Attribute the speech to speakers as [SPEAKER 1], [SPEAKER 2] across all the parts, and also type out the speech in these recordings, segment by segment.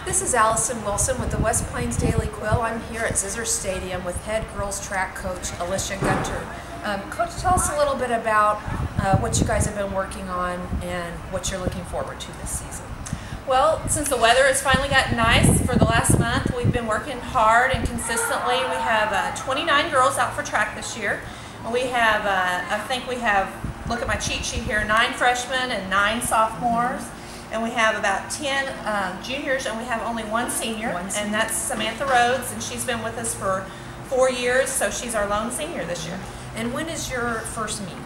[SPEAKER 1] This is Allison Wilson with the West Plains Daily Quill. I'm here at Zizzer Stadium with head girls track coach Alicia Gunter. Coach, tell us a little bit about what you guys have been working on and what you're looking forward to this season.
[SPEAKER 2] Well, since the weather has finally gotten nice for the last month, we've been working hard and consistently. We have 29 girls out for track this year. We have, look at my cheat sheet here, 9 freshmen and 9 sophomores. And we have about 10 juniors, and we have only one senior, and that's Samantha Rhodes, and she's been with us for 4 years, so she's our lone senior this year.
[SPEAKER 1] And when is your first meet?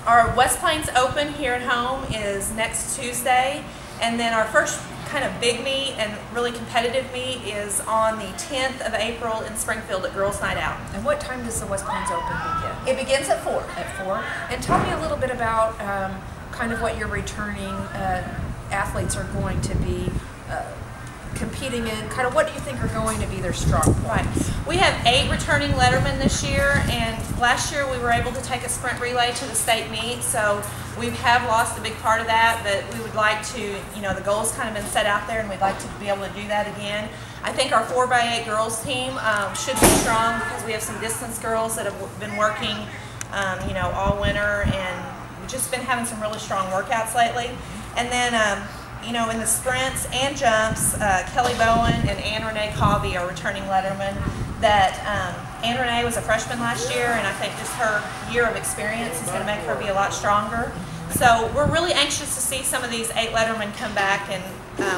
[SPEAKER 2] Our West Plains Open here at home is next Tuesday, and then our first kind of big meet and really competitive meet is on the 10th of April in Springfield at Girls Night Out.
[SPEAKER 1] And what time does the West Plains Open begin?
[SPEAKER 2] It begins at 4.
[SPEAKER 1] At 4. And tell me a little bit about kind of what your returning athletes are going to be competing in. Kind of what do you think are going to be their strong points?
[SPEAKER 2] Right. We have 8 returning lettermen this year, and last year we were able to take a sprint relay to the state meet, so we have lost a big part of that, but we would like to, the goal's kind of been set out there, and we'd like to be able to do that again. I think our 4x8 girls team should be strong because we have some distance girls that have been working, all winter, and we've just been having some really strong workouts lately. And then, in the sprints and jumps, Kelly Bowen and Ann Renee Covey are returning lettermen. Ann Renee was a freshman last year, and I think just her year of experience is going to make her be a lot stronger. So we're really anxious to see some of these 8 lettermen come back and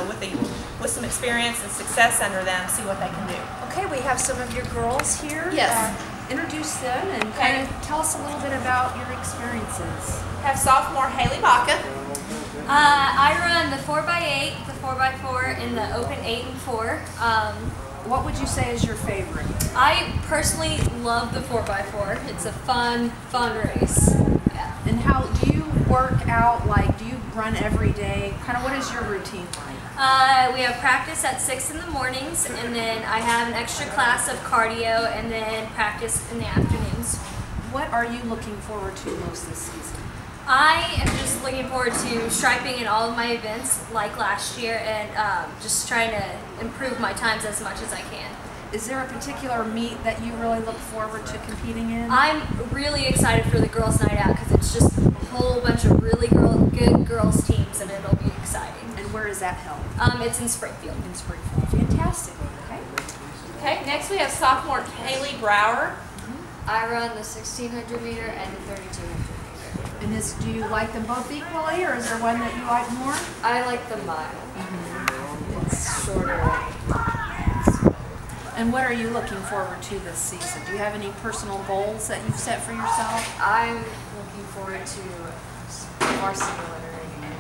[SPEAKER 2] with some experience and success under them, see what they can do.
[SPEAKER 1] Okay, we have some of your girls here.
[SPEAKER 2] Yes.
[SPEAKER 1] Introduce them and kind of tell us a little bit about your experiences.
[SPEAKER 2] We have sophomore Haley Baca.
[SPEAKER 3] I run the 4x8, the 4x4, and the open 8 and 4.
[SPEAKER 1] What would you say is your favorite?
[SPEAKER 3] I personally love the 4x4. It's a fun race.
[SPEAKER 1] Yeah. And how do you work out? Like, do you run every day? Kind of what is your routine like?
[SPEAKER 3] We have practice at 6 in the mornings, and then I have an extra class of cardio, and then practice in the afternoons.
[SPEAKER 1] What are you looking forward to most this season?
[SPEAKER 3] I am just looking forward to striping in all of my events like last year and just trying to improve my times as much as I can.
[SPEAKER 1] Is there a particular meet that you really look forward to competing in?
[SPEAKER 3] I'm really excited for the Girls Night Out because it's just a whole bunch of really good girls teams, and it'll be exciting.
[SPEAKER 1] And where is that held?
[SPEAKER 3] It's in Springfield.
[SPEAKER 1] In Springfield. Fantastic. Okay.
[SPEAKER 2] Okay, next we have sophomore Haley Brower.
[SPEAKER 3] I run the 1600 meter and the 3200 meter.
[SPEAKER 1] And do you like them both equally, or is there one that you like more?
[SPEAKER 3] I like the mile. It's shorter.
[SPEAKER 1] And what are you looking forward to this season? Do you have any personal goals that you've set for yourself?
[SPEAKER 3] I'm looking forward to varsity lettering.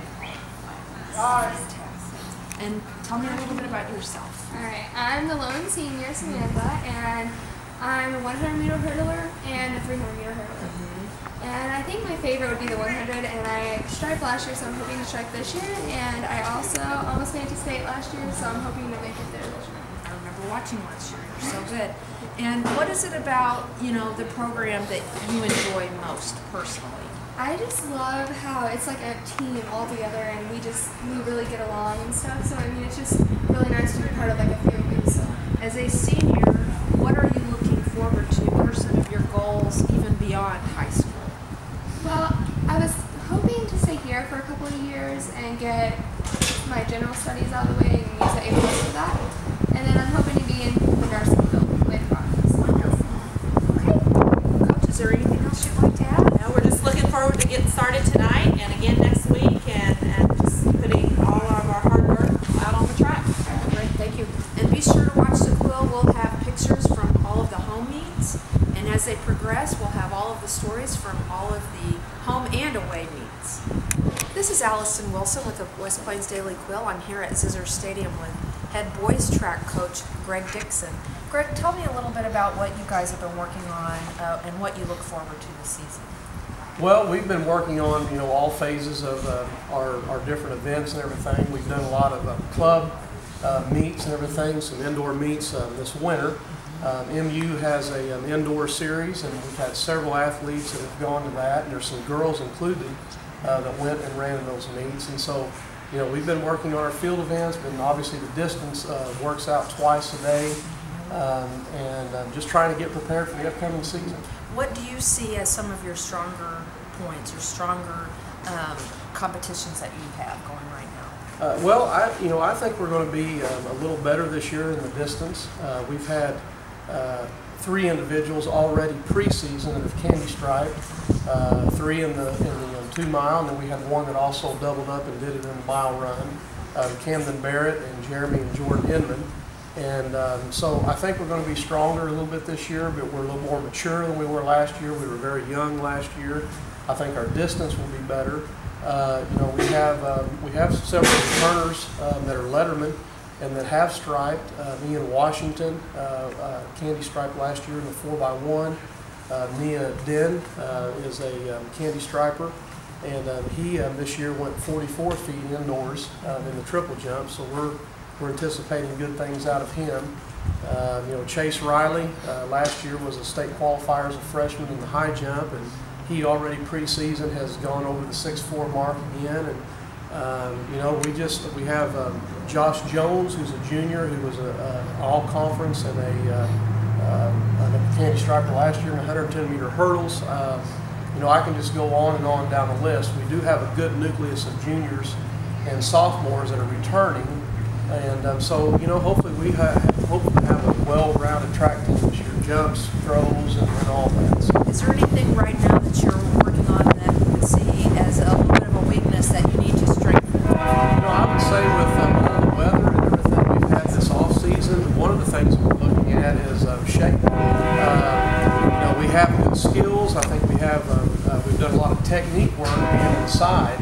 [SPEAKER 1] Fantastic. And tell me a little bit about yourself.
[SPEAKER 4] All right, I'm the lone senior, Samantha, and I'm a 100 meter hurdler and a 300 meter hurdler. And I think my favorite would be the 100, and I striped last year, so I'm hoping to stripe this year. And I also almost made it to state last year, so I'm hoping to make it there this year.
[SPEAKER 1] I remember watching last year. You're so good. And what is it about, the program that you enjoy most personally?
[SPEAKER 4] I just love how it's like a team all together, and we really get along and stuff. So I mean, it's just really nice to be part of like a family. So
[SPEAKER 1] as a senior, what are you looking forward to? What are some of your goals even beyond high school?
[SPEAKER 4] Well, I was hoping to stay here for a couple of years and get my general studies out of the way and use the A+ for that. And then I'm hoping to be in the nursing field later on.
[SPEAKER 1] Wonderful. Okay. Coach, is there anything else you'd like to add?
[SPEAKER 2] No, we're just looking forward to getting started tonight and again next week and just putting all of our hard work out on the track.
[SPEAKER 1] Great, thank you. And be sure to watch the Quill. We'll have pictures from all of the home meets. And as they progress, we'll have all of the stories from all of the home and away meets. This is Allison Wilson with the West Plains Daily Quill. I'm here at Zizzer Stadium with head boys track coach Greg Dixon. Greg, tell me a little bit about what you guys have been working on and what you look forward to this season.
[SPEAKER 5] Well, we've been working on all phases of our different events and everything. We've done a lot of club meets and everything, some indoor meets this winter. MU has an indoor series, and we've had several athletes that have gone to that, and there's some girls included that went and ran in those meets. And so we've been working on our field events, but obviously the distance works out twice a day, and just trying to get prepared for the upcoming season.
[SPEAKER 1] What do you see as some of your stronger points, your stronger competitions that you have going right now?
[SPEAKER 5] Well, I think we're going to be a little better this year in the distance. We've had 3 individuals already preseason that have candy striped, 3 in the 2 mile, and then we had 1 that also doubled up and did it in the mile run. Camden Barrett and Jeremy and Jordan Inman. And so I think we're going to be stronger a little bit this year, but we're a little more mature than we were last year. We were very young last year. I think our distance will be better. We have several returners that are lettermen and that have striped. Ian Washington candy striped last year in the 4x1. Nia Den is a candy striper, and he this year went 44 feet indoors in the triple jump. So we're anticipating good things out of him. Chase Riley last year was a state qualifier as a freshman in the high jump, and he already preseason has gone over the 6'4" mark again. And we have Josh Jones, who's a junior, who was an all-conference and a candy striper last year in 110-meter hurdles. I can just go on and on down the list. We do have a good nucleus of juniors and sophomores that are returning, and so hopefully we have a well-rounded track team this year. Jumps, throws, and all that. So.
[SPEAKER 1] Is there anything right now that you're working on that you would see as a little bit of a weakness that you need to strengthen?
[SPEAKER 5] I would say with all the weather and everything we've had this off season, one of the things we're looking at is shape. We have good skills. I think we've done a lot of technique work being inside.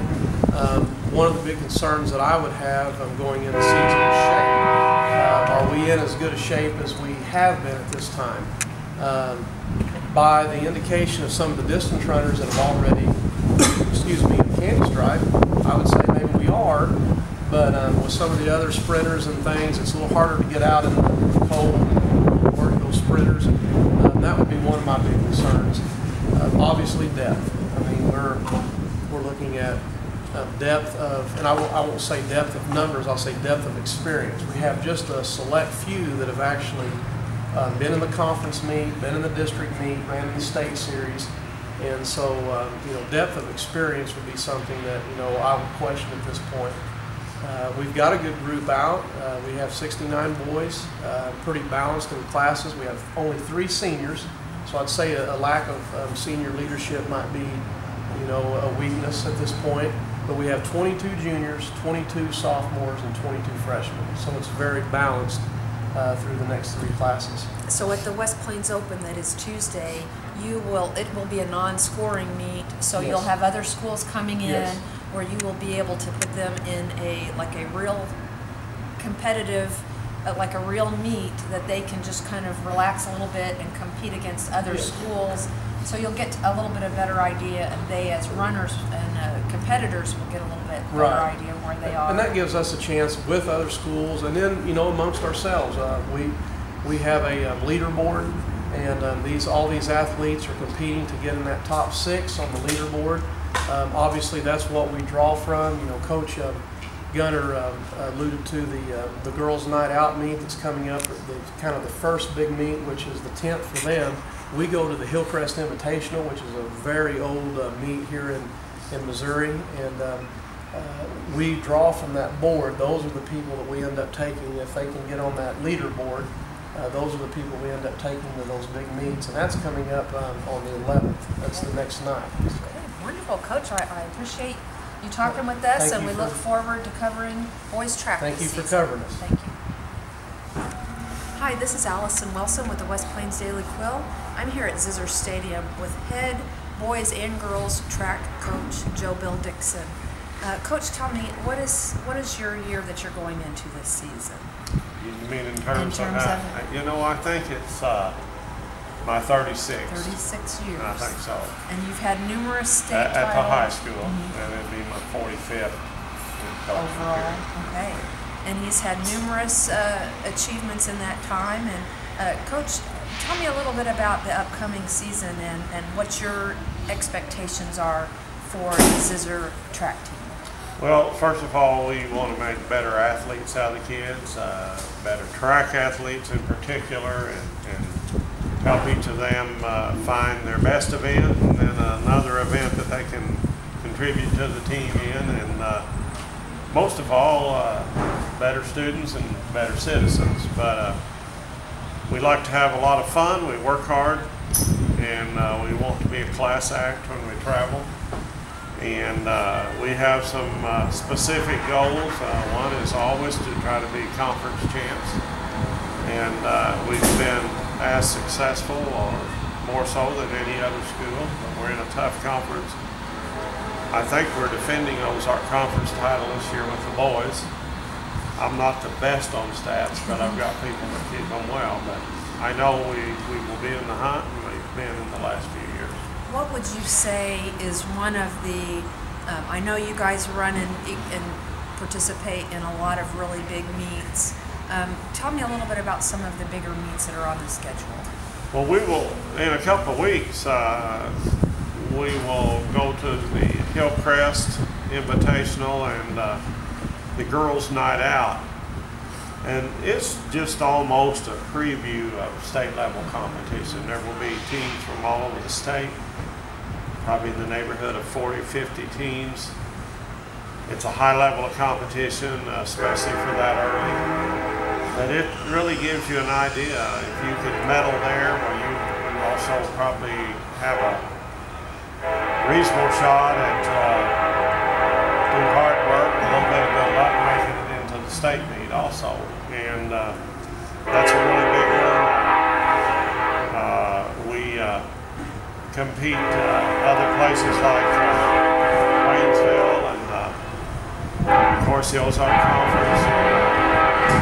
[SPEAKER 5] One of the big concerns that I would have going into season is shape. Are we in as good a shape as we have been at this time? By the indication of some of the distance runners that have already, in candy stripe, I would say maybe we are, but with some of the other sprinters and things, it's a little harder to get out in the cold and work those sprinters. That would be one of my big concerns. Obviously depth. I mean, we're looking at depth of, and I won't say depth of numbers, I'll say depth of experience. We have just a select few that have actually been in the conference meet, been in the district meet, ran in the state series, and so depth of experience would be something that I would question at this point. We've got a good group out. We have 69 boys, pretty balanced in classes. We have only 3 seniors, so I'd say a lack of senior leadership might be a weakness at this point. But we have 22 juniors, 22 sophomores, and 22 freshmen. So it's very balanced through the next 3 classes.
[SPEAKER 1] So at the West Plains Open that is Tuesday, it will be a non-scoring meet. So
[SPEAKER 5] Yes.
[SPEAKER 1] You'll have other schools coming in
[SPEAKER 5] Yes.
[SPEAKER 1] where you will be able to put them in a real competitive, like a real meet that they can just kind of relax a little bit and compete against other
[SPEAKER 5] Yes.
[SPEAKER 1] schools. So you'll get a little bit of better idea, and they as runners and competitors will get a little bit better
[SPEAKER 5] Right.
[SPEAKER 1] idea of where they are.
[SPEAKER 5] And that gives us a chance with other schools, and then amongst ourselves. We have a leaderboard, and all these athletes are competing to get in that top 6 on the leaderboard. Obviously, that's what we draw from. Coach Gunter alluded to the girls' night out meet that's coming up, kind of the first big meet, which is the 10th for them. We go to the Hillcrest Invitational, which is a very old meet here in Missouri, and we draw from that board. Those are the people that we end up taking. If they can get on that leaderboard, those are the people we end up taking to those big meets, and that's coming up on the 11th. That's the next night.
[SPEAKER 1] Okay, wonderful, Coach. I appreciate you talking with us,
[SPEAKER 5] Thank
[SPEAKER 1] and
[SPEAKER 5] you
[SPEAKER 1] we
[SPEAKER 5] for-
[SPEAKER 1] look forward to covering boys track.
[SPEAKER 5] Thank
[SPEAKER 1] this
[SPEAKER 5] you for
[SPEAKER 1] season.
[SPEAKER 5] covering us.
[SPEAKER 1] Thank you. Hi, this is Allison Wilson with the West Plains Daily Quill. I'm here at Zizzer Stadium with head boys and girls track coach Joe Bill Dixon. Coach, tell me, what is your year that you're going into this season?
[SPEAKER 6] You mean in terms of,
[SPEAKER 1] of
[SPEAKER 6] I think it's my 36.
[SPEAKER 1] 36 years.
[SPEAKER 6] I think so.
[SPEAKER 1] And you've had numerous state
[SPEAKER 6] At the
[SPEAKER 1] titles.
[SPEAKER 6] high school, and it'd be my 45th
[SPEAKER 1] Overall,
[SPEAKER 6] here.
[SPEAKER 1] okay. And he's had numerous achievements in that time. And Coach, tell me a little bit about the upcoming season and what your expectations are for the Zizzer track team.
[SPEAKER 6] Well, first of all, we want to make better athletes out of the kids, better track athletes in particular, and help each of them find their best event and then another event that they can contribute to the team in, and most of all, better students and better citizens. But we like to have a lot of fun, we work hard, and we want to be a class act when we travel. And we have some specific goals. One is always to try to be conference champs. And we've been as successful or more so than any other school. But we're in a tough conference. I think we're defending our conference title this year with the boys. I'm not the best on stats, but I've got people that keep them well. But I know we will be in the hunt, and we've been in the last few years.
[SPEAKER 1] What would you say is one of the, I know you guys run and participate in a lot of really big meets. Tell me a little bit about some of the bigger meets that are on the schedule.
[SPEAKER 6] Well, we will, in a couple of weeks, we will go to the Hillcrest Invitational and the Girls' Night Out. And it's just almost a preview of state level competition. There will be teams from all over the state, probably in the neighborhood of 40, 50 teams. It's a high level of competition, especially for that early. But it really gives you an idea. If you could medal there, well, you also probably have a reasonable shot at doing hard work, a little bit of good luck making it into the state meet also. And that's a really big one. We compete other places like Waynesville and of course the Ozark Conference.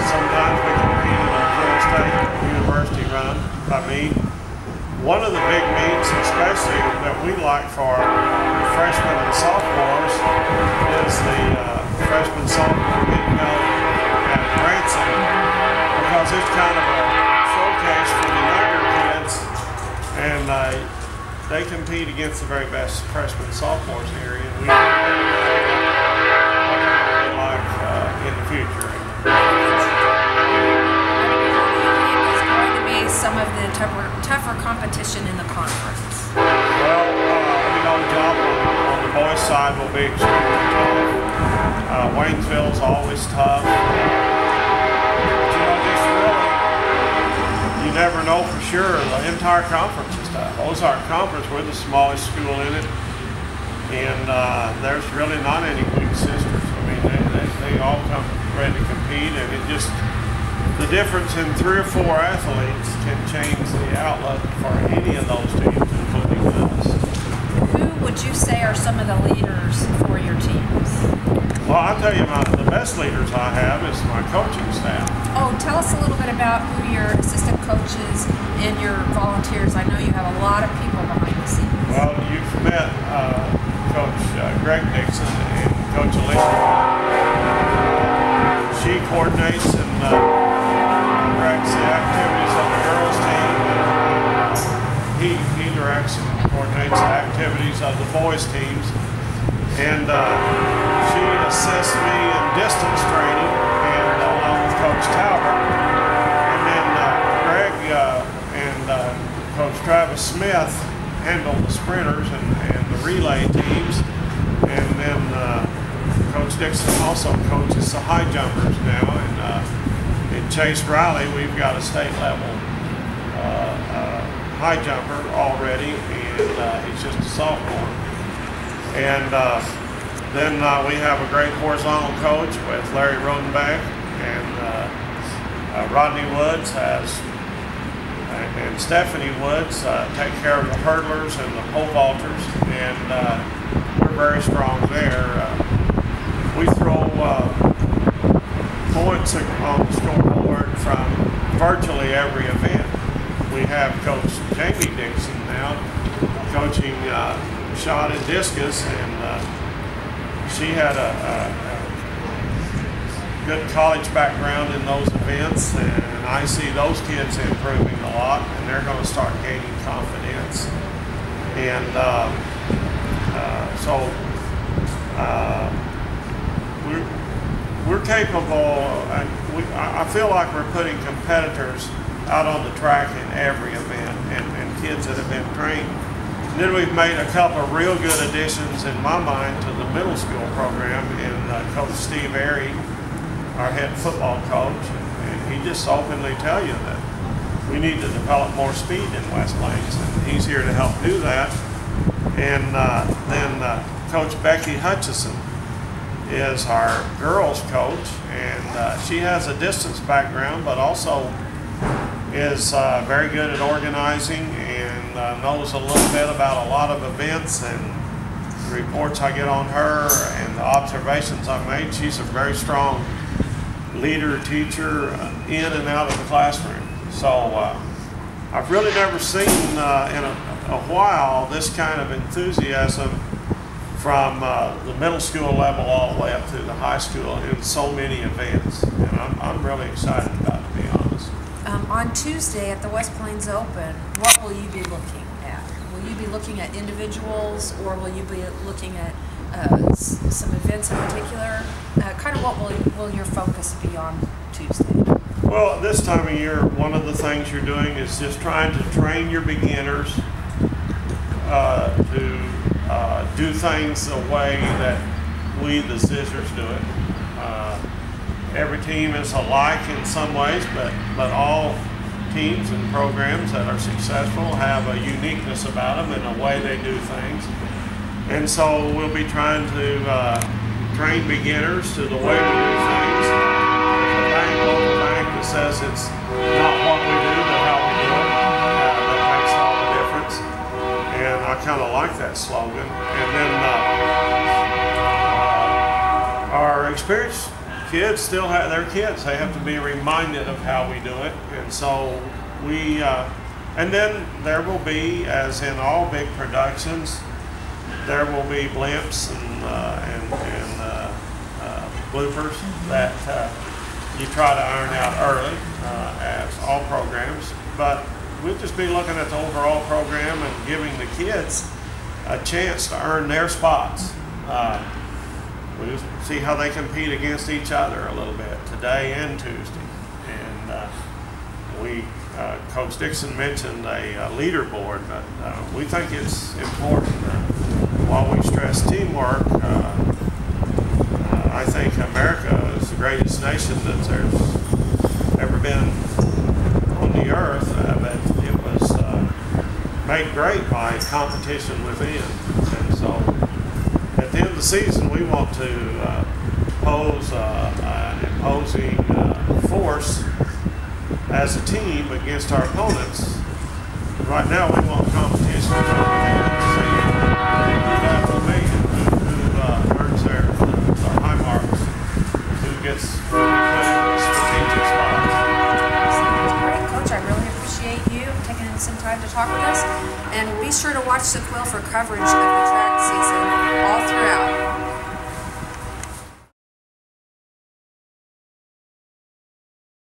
[SPEAKER 6] Sometimes we compete in a Quill State University run by me. One of the big meets, especially that we like for freshmen and sophomores, is the freshman sophomore meet held at Branson, because it's kind of a showcase for the younger kids, and they compete against the very best freshmen and sophomores here, and we like in the future.
[SPEAKER 1] Is going to be some of the tougher competition in the conference?
[SPEAKER 6] Well, we know the job on the boys' side will be extremely tough. Waynesville's always tough. But, just really, you never know for sure. The entire conference is tough. Ozark Conference, we're the smallest school in it, and there's really not any weak sisters. I mean, they all come ready to compete, and it just, the difference in 3 or 4 athletes can change the outlook for any of those teams, including us.
[SPEAKER 1] Who would you say are some of the leaders for your teams?
[SPEAKER 6] Well, I'll tell you, the best leaders I have is my coaching staff.
[SPEAKER 1] Oh, tell us a little bit about who your assistant coaches and your volunteers. I know you have a lot of people behind the scenes.
[SPEAKER 6] Well, you've met Coach Greg Dixon and Coach Alicia. She coordinates and directs the activities of the girls' team. He directs and coordinates the activities of the boys' teams. And she assists me in distance training, and along with Coach Talbot. And then Greg and Coach Travis Smith handle the sprinters and the relay teams. And then Coach Dixon also coaches the high jumpers now. And in Chase Riley, we've got a state level high jumper already, and he's just a sophomore. And then we have a great horizontal coach with Larry Rodenbach, and Rodney Woods and Stephanie Woods take care of the hurdlers and the pole vaulters, and we're very strong there. We throw points on the scoreboard from virtually every event. We have Coach Jamie Dixon now coaching shot and discus, and she had a good college background in those events, and I see those kids improving a lot, and they're going to start gaining confidence. And we're capable, I feel like we're putting competitors out on the track in every event, and kids that have been trained. And then we've made a couple of real good additions in my mind to the middle school program, and Coach Steve Airy, our head football coach, and he just openly tell you that we need to develop more speed in West Plains, and he's here to help do that. And then Coach Becky Hutchison is our girls coach, and she has a distance background, but also is very good at organizing and knows a little bit about a lot of events, and the reports I get on her and the observations I've made. She's a very strong leader, teacher, in and out of the classroom. So I've really never seen in a while this kind of enthusiasm from the middle school level all the way up to the high school in so many events. And I'm really excited about it, to be honest.
[SPEAKER 1] On Tuesday at the West Plains Open, what will you be looking at? Will you be looking at individuals, or will you be looking at some events in particular? Kind of what will your focus be on Tuesday?
[SPEAKER 6] Well, this time of year, one of the things you're doing is just trying to train your beginners to do things the way that we, the Zizzers, do it. Every team is alike in some ways, but all teams and programs that are successful have a uniqueness about them and a way they do things. And so we'll be trying to train beginners to the way we do things. Local bank that says it's not what we do, but how we do it. That makes all the difference. And I kind of like that slogan. And then our experienced kids still have their kids. They have to be reminded of how we do it. And so we, and then there will be, as in all big productions, there will be blimps and bloopers that you try to iron out early, as all programs. But we'll just be looking at the overall program and giving the kids a chance to earn their spots. We'll see how they compete against each other a little bit today and Tuesday. And Coach Dixon mentioned a leaderboard, but we think it's important. While we stress teamwork, I think America is the greatest nation that there's ever been on the earth, but it was made great by competition within. And so at the end of the season, we want to pose an imposing force as a team against our opponents. Right now, we want competition who earns their high marks, who gets strategic spots.
[SPEAKER 1] Great, Coach. I really appreciate you taking some time to talk with us. And be sure to watch the Quill for coverage of the track season all throughout.